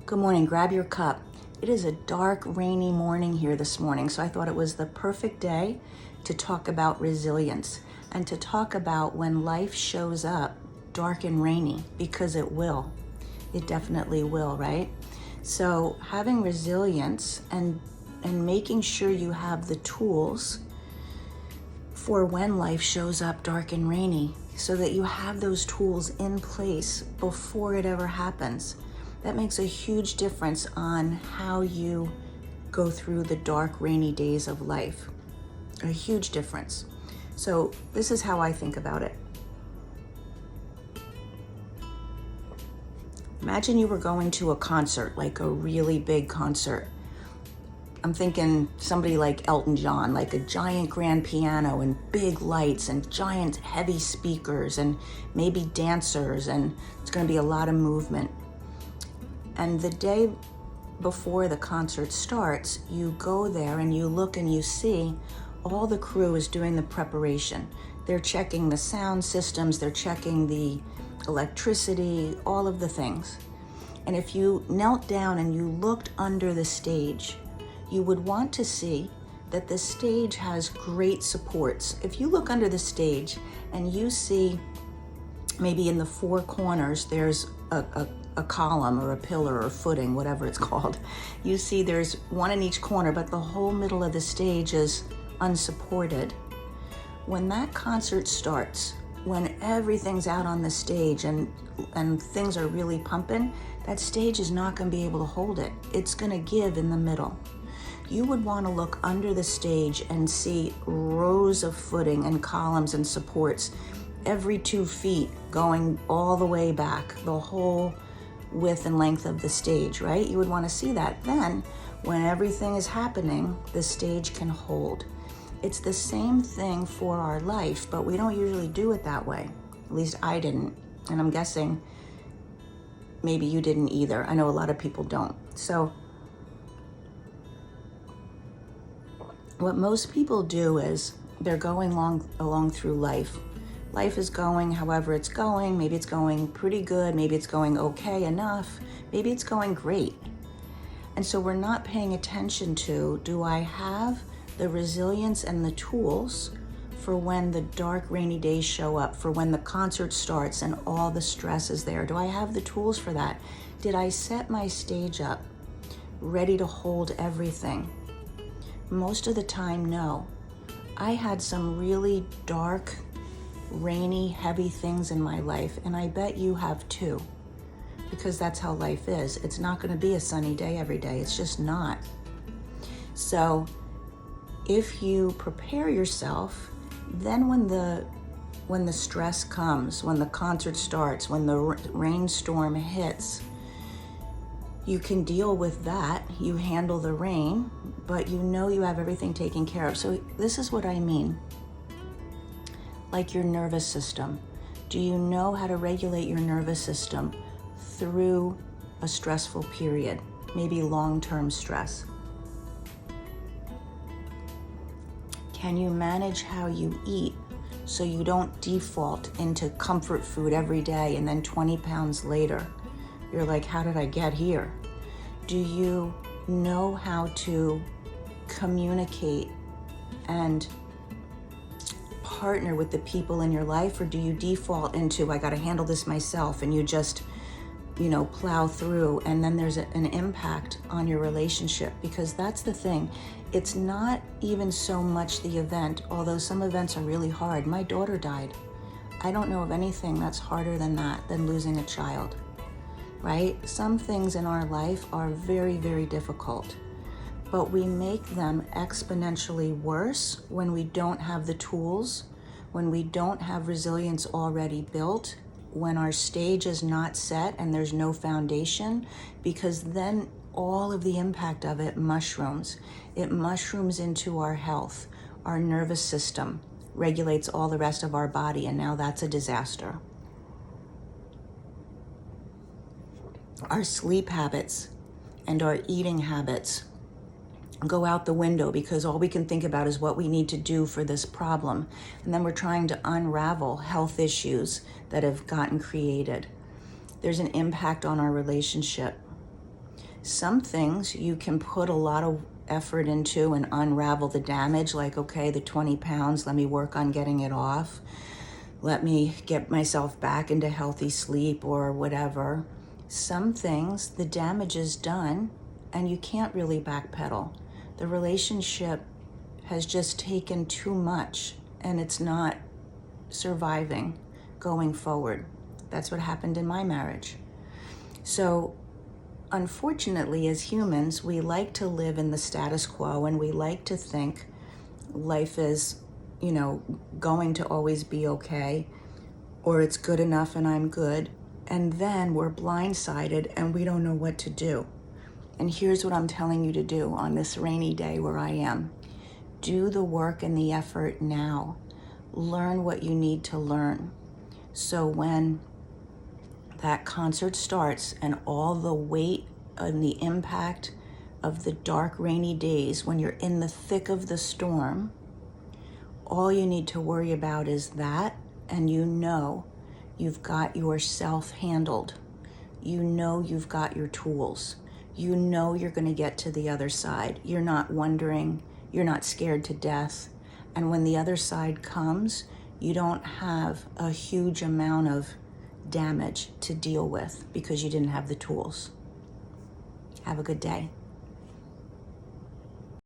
Good morning. Grab your cup. It is a dark, rainy morning here this morning, so I thought it was the perfect day to talk about resilience and to talk about when life shows up dark and rainy, because it will. It definitely will, right? So having resilience and making sure you have the tools for when life shows up dark and rainy, so that you have those tools in place before it ever happens. That makes a huge difference on how you go through the dark, rainy days of life. A huge difference. So this is how I think about it. Imagine you were going to a concert, like a really big concert. I'm thinking somebody like Elton John, like a giant grand piano and big lights and giant heavy speakers and maybe dancers, and it's going to be a lot of movement. And the day before the concert starts, you go there and you look and you see all the crew is doing the preparation. They're checking the sound systems, they're checking the electricity, all of the things. And if you knelt down and you looked under the stage, you would want to see that the stage has great supports. If you look under the stage and you see maybe in the four corners, there's a column or a pillar or footing, whatever it's called. You see there's one in each corner, but the whole middle of the stage is unsupported. When that concert starts, when everything's out on the stage and things are really pumping, that stage is not going to be able to hold it. It's going to give in the middle. You would want to look under the stage and see rows of footing and columns and supports every 2 feet going all the way back, the whole width and length of the stage, right? You would want to see that. Then, when everything is happening, the stage can hold. It's the same thing for our life, but we don't usually do it that way. At least I didn't. And I'm guessing maybe you didn't either. I know a lot of people don't. So what most people do is they're going along through life. Life is going however it's going. Maybe it's going pretty good. Maybe it's going okay enough. Maybe it's going great. And so we're not paying attention to, do I have the resilience and the tools for when the dark, rainy days show up, for when the concert starts and all the stress is there? Do I have the tools for that? Did I set my stage up ready to hold everything? Most of the time, no. I had some really dark, rainy, heavy things in my life, and I bet you have too, because that's how life is. It's not going to be a sunny day every day. It's just not. So if you prepare yourself, then when the stress comes, when the concert starts, when the rainstorm hits, you can deal with that. You handle the rain, but you know you have everything taken care of. So this is what I mean. Like your nervous system. Do you know how to regulate your nervous system through a stressful period? Maybe long-term stress. Can you manage how you eat so you don't default into comfort food every day and then 20 pounds later you're like, how did I get here? Do you know how to communicate and partner with the people in your life, or do you default into, I got to handle this myself, and you just, plow through, and then there's an impact on your relationship? Because that's the thing. It's not even so much the event, although some events are really hard. My daughter died. I don't know of anything that's harder than that, than losing a child, right? Some things in our life are very, very difficult, but we make them exponentially worse when we don't have the tools, when we don't have resilience already built, when our stage is not set and there's no foundation, because then all of the impact of it mushrooms. It mushrooms into our health. Our nervous system regulates all the rest of our body, and now that's a disaster. Our sleep habits and our eating habits go out the window because all we can think about is what we need to do for this problem. And then we're trying to unravel health issues that have gotten created. There's an impact on our relationship. Some things you can put a lot of effort into and unravel the damage, like, okay, the 20 pounds, let me work on getting it off. Let me get myself back into healthy sleep or whatever. Some things, the damage is done and you can't really backpedal. The relationship has just taken too much and it's not surviving going forward. That's what happened in my marriage. So unfortunately, as humans, we like to live in the status quo and we like to think life is, going to always be okay, or it's good enough and I'm good. And then we're blindsided and we don't know what to do. And here's what I'm telling you to do on this rainy day where I am. Do the work and the effort now. Learn what you need to learn. So when that concert starts and all the weight and the impact of the dark, rainy days, when you're in the thick of the storm, all you need to worry about is that, and you've got yourself handled. You've got your tools. You're going to get to the other side. You're not wondering, you're not scared to death. And when the other side comes, you don't have a huge amount of damage to deal with because you didn't have the tools. Have a good day.